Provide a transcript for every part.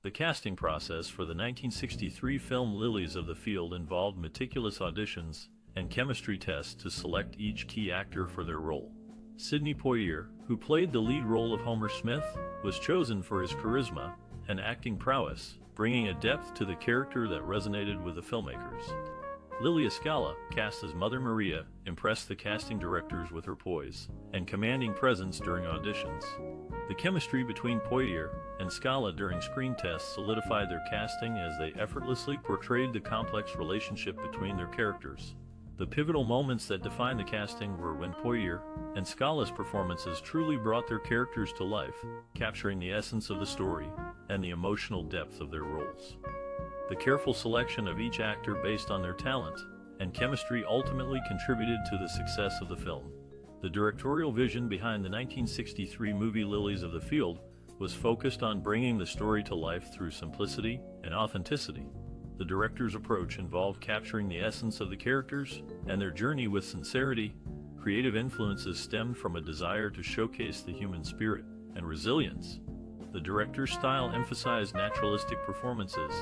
The casting process for the 1963 film Lilies of the Field involved meticulous auditions and chemistry tests to select each key actor for their role. Sidney Poitier, who played the lead role of Homer Smith, was chosen for his charisma and acting prowess, bringing a depth to the character that resonated with the filmmakers. Lilia Skala, cast as Mother Maria, impressed the casting directors with her poise and commanding presence during auditions. The chemistry between Poitier and Skala during screen tests solidified their casting as they effortlessly portrayed the complex relationship between their characters. The pivotal moments that defined the casting were when Poitier and Skala's performances truly brought their characters to life, capturing the essence of the story and the emotional depth of their roles. The careful selection of each actor based on their talent and chemistry ultimately contributed to the success of the film. The directorial vision behind the 1963 movie Lilies of the Field was focused on bringing the story to life through simplicity and authenticity. The director's approach involved capturing the essence of the characters and their journey with sincerity. Creative influences stemmed from a desire to showcase the human spirit and resilience. The director's style emphasized naturalistic performances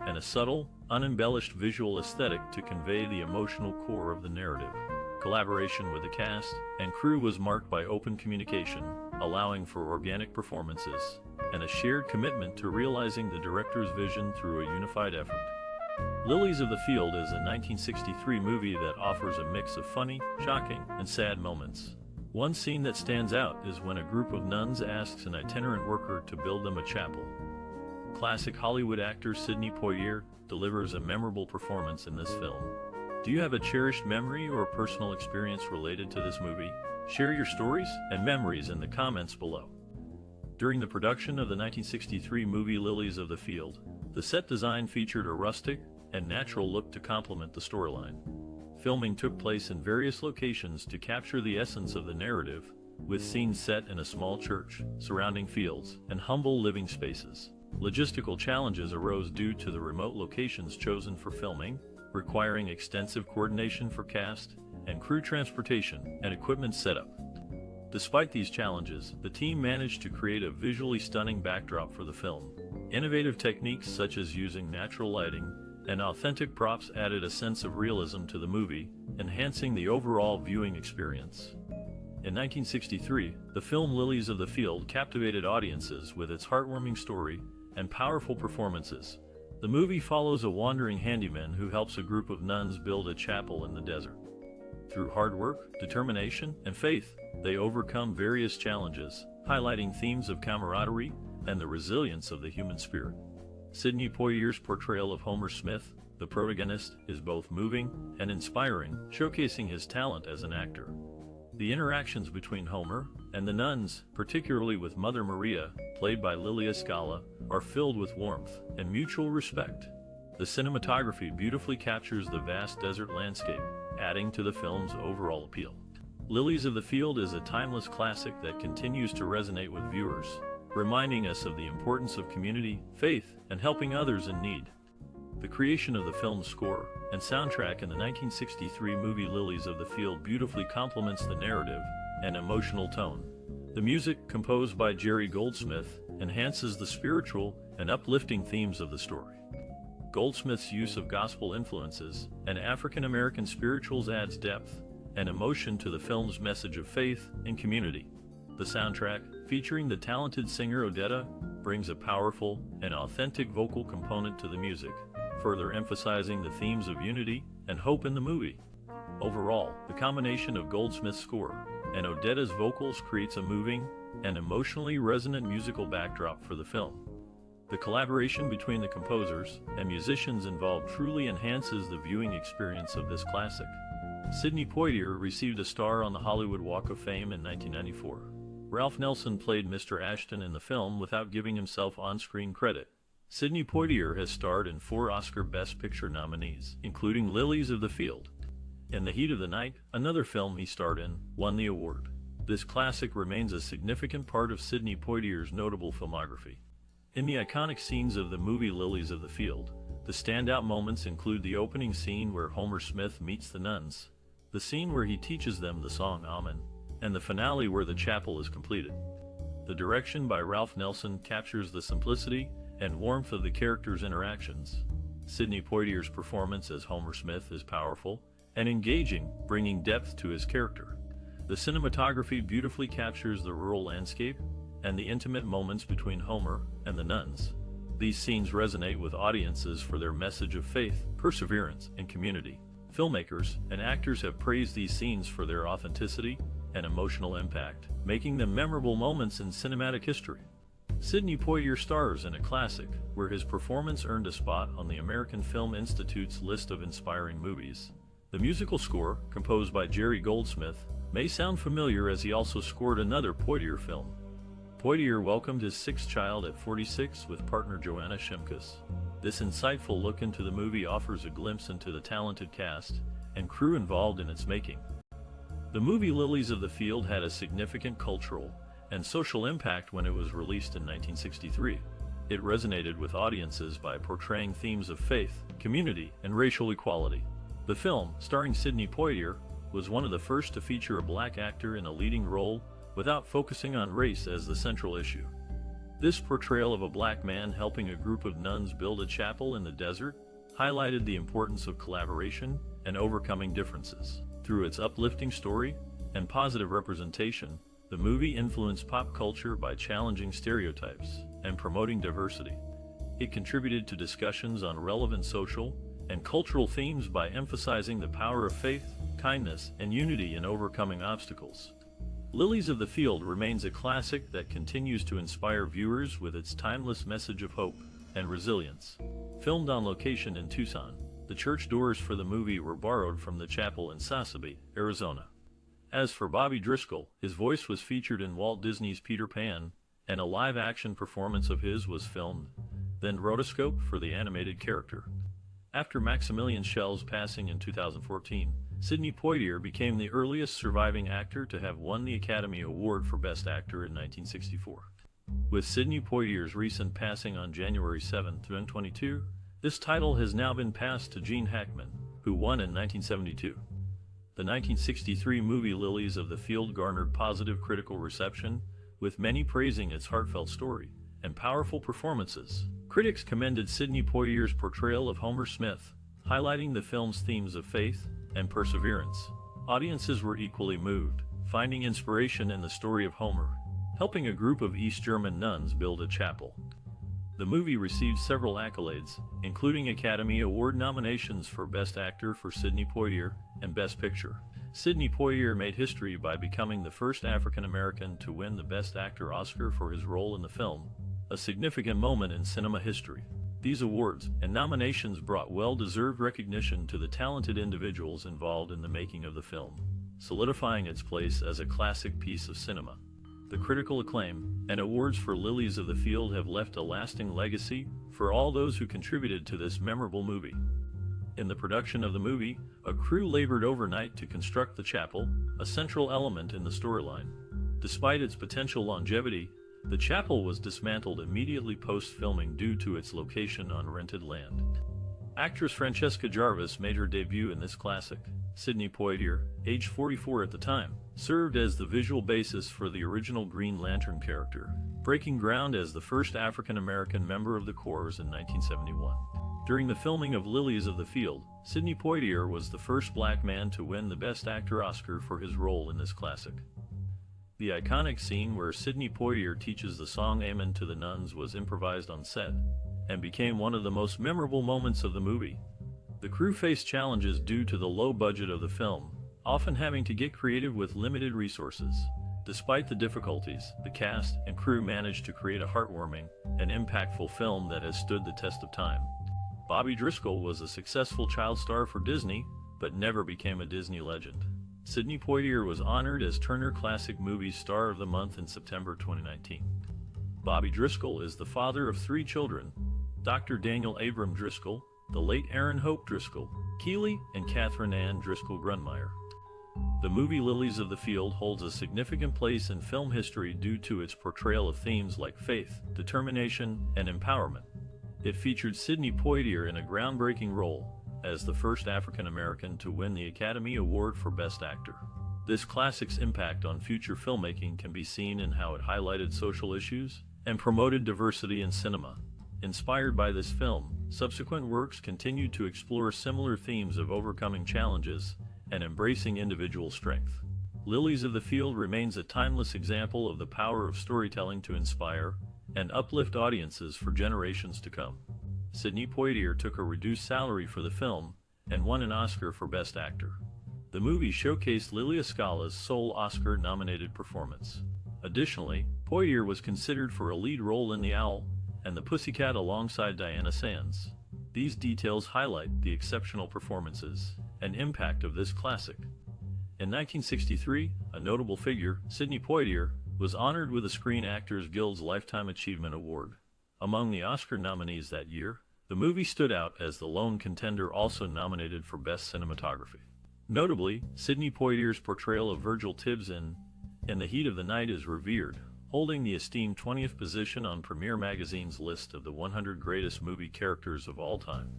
and a subtle, unembellished visual aesthetic to convey the emotional core of the narrative. Collaboration with the cast and crew was marked by open communication, allowing for organic performances, and a shared commitment to realizing the director's vision through a unified effort. Lilies of the Field is a 1963 movie that offers a mix of funny, shocking, and sad moments. One scene that stands out is when a group of nuns asks an itinerant worker to build them a chapel. Classic Hollywood actor Sidney Poitier delivers a memorable performance in this film. Do you have a cherished memory or personal experience related to this movie? Share your stories and memories in the comments below. During the production of the 1963 movie Lilies of the Field, the set design featured a rustic and natural look to complement the storyline. Filming took place in various locations to capture the essence of the narrative, with scenes set in a small church, surrounding fields, and humble living spaces. Logistical challenges arose due to the remote locations chosen for filming, requiring extensive coordination for cast and crew transportation and equipment setup. Despite these challenges, the team managed to create a visually stunning backdrop for the film. Innovative techniques such as using natural lighting and authentic props added a sense of realism to the movie, enhancing the overall viewing experience. In 1963, the film Lilies of the Field captivated audiences with its heartwarming story and powerful performances. The movie follows a wandering handyman who helps a group of nuns build a chapel in the desert. Through hard work, determination, and faith, they overcome various challenges, highlighting themes of camaraderie and the resilience of the human spirit. Sidney Poitier's portrayal of Homer Smith, the protagonist, is both moving and inspiring, showcasing his talent as an actor. The interactions between Homer and the nuns, particularly with Mother Maria, played by Lilia Skala, are filled with warmth and mutual respect. The cinematography beautifully captures the vast desert landscape, adding to the film's overall appeal. Lilies of the Field is a timeless classic that continues to resonate with viewers, reminding us of the importance of community, faith, and helping others in need. The creation of the film's score and soundtrack in the 1963 movie Lilies of the Field beautifully complements the narrative and emotional tone. The music, composed by Jerry Goldsmith, enhances the spiritual and uplifting themes of the story. Goldsmith's use of gospel influences and African American spirituals adds depth and emotion to the film's message of faith and community. The soundtrack, featuring the talented singer Odetta, brings a powerful and authentic vocal component to the music, further emphasizing the themes of unity and hope in the movie. Overall, the combination of Goldsmith's score and Odetta's vocals creates a moving and emotionally resonant musical backdrop for the film. The collaboration between the composers and musicians involved truly enhances the viewing experience of this classic. Sidney Poitier received a star on the Hollywood Walk of Fame in 1994. Ralph Nelson played Mr. Ashton in the film without giving himself on-screen credit. Sidney Poitier has starred in 4 Oscar Best Picture nominees, including Lilies of the Field. In the Heat of the Night, another film he starred in, won the award. This classic remains a significant part of Sidney Poitier's notable filmography. In the iconic scenes of the movie Lilies of the Field, the standout moments include the opening scene where Homer Smith meets the nuns, the scene where he teaches them the song Amen, and the finale where the chapel is completed. The direction by Ralph Nelson captures the simplicity and warmth of the characters' interactions. Sidney Poitier's performance as Homer Smith is powerful and engaging, bringing depth to his character. The cinematography beautifully captures the rural landscape and the intimate moments between Homer and the nuns. These scenes resonate with audiences for their message of faith, perseverance, and community. Filmmakers and actors have praised these scenes for their authenticity and emotional impact, making them memorable moments in cinematic history. Sidney Poitier stars in a classic, where his performance earned a spot on the American Film Institute's list of inspiring movies. The musical score, composed by Jerry Goldsmith, may sound familiar as he also scored another Poitier film. Poitier welcomed his sixth child at 46 with partner Joanna Shimkus. This insightful look into the movie offers a glimpse into the talented cast and crew involved in its making. The movie Lilies of the Field had a significant cultural and social impact when it was released in 1963. It resonated with audiences by portraying themes of faith, community, and racial equality. The film, starring Sidney Poitier, was one of the first to feature a black actor in a leading role without focusing on race as the central issue. This portrayal of a black man helping a group of nuns build a chapel in the desert highlighted the importance of collaboration and overcoming differences. Through its uplifting story and positive representation, the movie influenced pop culture by challenging stereotypes and promoting diversity. It contributed to discussions on relevant social and cultural themes by emphasizing the power of faith, kindness, and unity in overcoming obstacles. Lilies of the Field remains a classic that continues to inspire viewers with its timeless message of hope and resilience. Filmed on location in Tucson, the church doors for the movie were borrowed from the chapel in Sasebe, Arizona. As for Bobby Driscoll, his voice was featured in Walt Disney's Peter Pan, and a live-action performance of his was filmed, then rotoscoped for the animated character. After Maximilian Schell's passing in 2014, Sidney Poitier became the earliest surviving actor to have won the Academy Award for Best Actor in 1964. With Sidney Poitier's recent passing on January 7, 2022, this title has now been passed to Gene Hackman, who won in 1972. The 1963 movie Lilies of the Field garnered positive critical reception, with many praising its heartfelt story and powerful performances. Critics commended Sidney Poitier's portrayal of Homer Smith, highlighting the film's themes of faith and perseverance. Audiences were equally moved, finding inspiration in the story of Homer, helping a group of East German nuns build a chapel. The movie received several accolades, including Academy Award nominations for Best Actor for Sidney Poitier and Best Picture. Sidney Poitier made history by becoming the first African American to win the Best Actor Oscar for his role in the film, a significant moment in cinema history. These awards and nominations brought well-deserved recognition to the talented individuals involved in the making of the film, solidifying its place as a classic piece of cinema. The critical acclaim and awards for Lilies of the Field have left a lasting legacy for all those who contributed to this memorable movie. In the production of the movie, a crew labored overnight to construct the chapel, a central element in the storyline. Despite its potential longevity, the chapel was dismantled immediately post-filming due to its location on rented land. Actress Francesca Jarvis made her debut in this classic. Sidney Poitier, aged 44 at the time, served as the visual basis for the original Green Lantern character, breaking ground as the first African-American member of the Corps in 1971. During the filming of Lilies of the Field, Sidney Poitier was the first black man to win the Best Actor Oscar for his role in this classic. The iconic scene where Sidney Poitier teaches the song Amen to the nuns was improvised on set, and became one of the most memorable moments of the movie. The crew faced challenges due to the low budget of the film, often having to get creative with limited resources. Despite the difficulties, the cast and crew managed to create a heartwarming and impactful film that has stood the test of time. Bobby Driscoll was a successful child star for Disney, but never became a Disney legend. Sidney Poitier was honored as Turner Classic Movies Star of the Month in September 2019. Bobby Driscoll is the father of 3 children: Dr. Daniel Abram Driscoll, the late Aaron Hope Driscoll, Keeley, and Catherine Ann Driscoll Grunmeyer. The movie Lilies of the Field holds a significant place in film history due to its portrayal of themes like faith, determination, and empowerment. It featured Sidney Poitier in a groundbreaking role as the first African American to win the Academy Award for Best Actor. This classic's impact on future filmmaking can be seen in how it highlighted social issues and promoted diversity in cinema. Inspired by this film, subsequent works continued to explore similar themes of overcoming challenges and embracing individual strength. Lilies of the Field remains a timeless example of the power of storytelling to inspire and uplift audiences for generations to come. Sidney Poitier took a reduced salary for the film and won an Oscar for Best Actor. The movie showcased Lilia Scala's sole Oscar-nominated performance. Additionally, Poitier was considered for a lead role in The Owl and the Pussycat alongside Diana Sands. These details highlight the exceptional performances and impact of this classic. In 1963, a notable figure, Sidney Poitier, was honored with the Screen Actors Guild's Lifetime Achievement Award. Among the Oscar nominees that year, the movie stood out as the lone contender also nominated for Best Cinematography. Notably, Sidney Poitier's portrayal of Virgil Tibbs in the Heat of the Night is revered, holding the esteemed 20th position on Premiere Magazine's list of the 100 greatest movie characters of all time.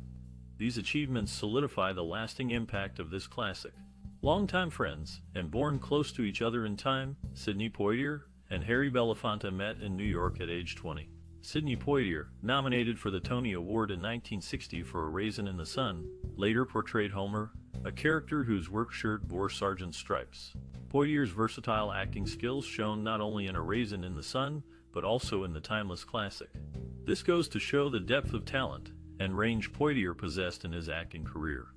These achievements solidify the lasting impact of this classic. Longtime friends, and born close to each other in time, Sidney Poitier and Harry Belafonte met in New York at age 20. Sidney Poitier, nominated for the Tony Award in 1960 for A Raisin in the Sun, later portrayed Homer, a character whose work shirt bore sergeant's stripes. Poitier's versatile acting skills shone not only in A Raisin in the Sun, but also in the timeless classic. This goes to show the depth of talent and range Poitier possessed in his acting career.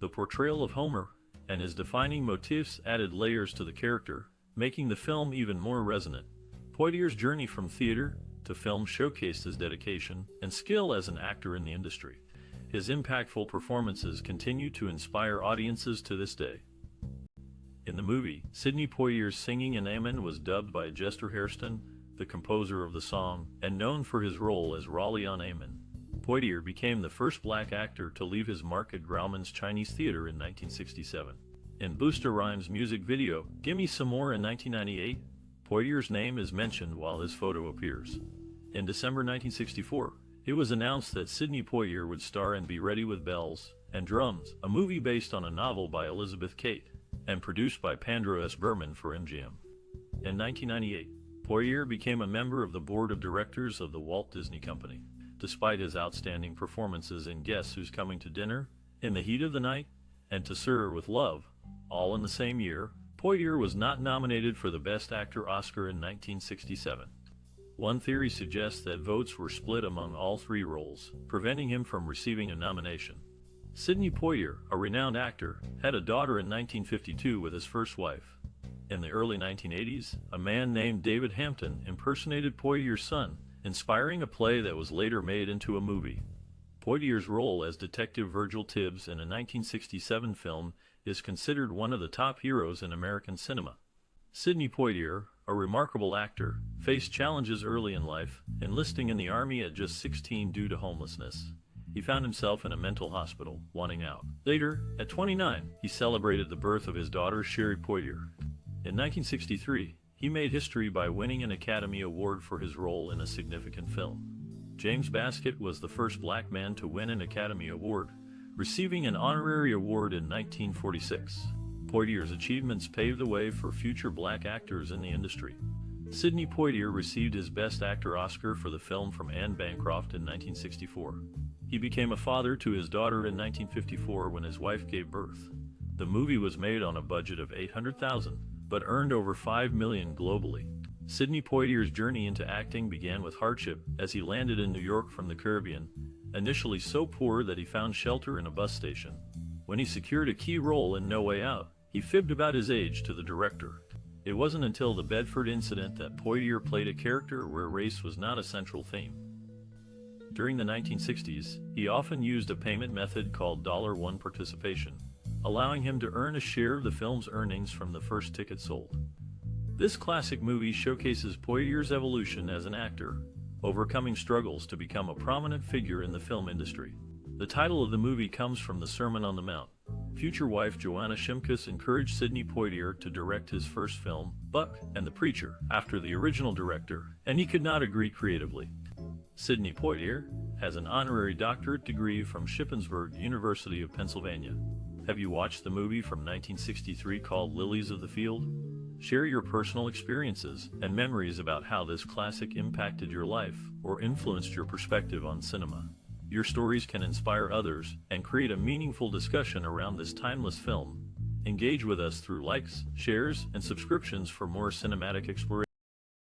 The portrayal of Homer and his defining motifs added layers to the character, making the film even more resonant. Poitier's journey from theater to film showcased his dedication and skill as an actor in the industry. His impactful performances continue to inspire audiences to this day. In the movie, Sidney Poitier's singing in Amen was dubbed by Chester Hairston, the composer of the song, and known for his role as Raleigh on Amen. Poitier became the first black actor to leave his mark at Grauman's Chinese Theater in 1967. In Busta Rhymes' music video, Gimme Some More in 1998, Poitier's name is mentioned while his photo appears. In December 1964, it was announced that Sidney Poitier would star in Be Ready with Bells and Drums, a movie based on a novel by Elizabeth Kate, and produced by Pandro S. Berman for MGM. In 1998, Poitier became a member of the board of directors of the Walt Disney Company. Despite his outstanding performances in Guess Who's Coming to Dinner, In the Heat of the Night, and To Sir Her with Love, all in the same year, Poitier was not nominated for the Best Actor Oscar in 1967. One theory suggests that votes were split among all three roles, preventing him from receiving a nomination. Sidney Poitier, a renowned actor, had a daughter in 1952 with his first wife. In the early 1980s, a man named David Hampton impersonated Poitier's son, inspiring a play that was later made into a movie. Poitier's role as Detective Virgil Tibbs in a 1967 film is considered one of the top heroes in American cinema. Sidney Poitier, a remarkable actor, faced challenges early in life, enlisting in the Army at just 16 due to homelessness. He found himself in a mental hospital, wanting out. Later, at 29, he celebrated the birth of his daughter Sherry Poitier. In 1963, he made history by winning an Academy Award for his role in a significant film. James Baskett was the first black man to win an Academy Award, receiving an honorary award in 1946. Poitier's achievements paved the way for future black actors in the industry. Sidney Poitier received his Best Actor Oscar for the film from Anne Bancroft in 1964. He became a father to his daughter in 1954 when his wife gave birth. The movie was made on a budget of $800,000, but earned over $5 million globally. Sidney Poitier's journey into acting began with hardship as he landed in New York from the Caribbean, initially so poor that he found shelter in a bus station. When he secured a key role in No Way Out, he fibbed about his age to the director. It wasn't until the Bedford incident that Poitier played a character where race was not a central theme. During the 1960s, he often used a payment method called $1 participation, allowing him to earn a share of the film's earnings from the first ticket sold. This classic movie showcases Poitier's evolution as an actor, overcoming struggles to become a prominent figure in the film industry. The title of the movie comes from the Sermon on the Mount. Future wife Joanna Shimkus encouraged Sidney Poitier to direct his first film, Buck and the Preacher, after the original director, and he could not agree creatively. Sidney Poitier has an honorary doctorate degree from Shippensburg University of Pennsylvania. Have you watched the movie from 1963 called Lilies of the Field? Share your personal experiences and memories about how this classic impacted your life or influenced your perspective on cinema. Your stories can inspire others and create a meaningful discussion around this timeless film. Engage with us through likes, shares, and subscriptions for more cinematic exploration.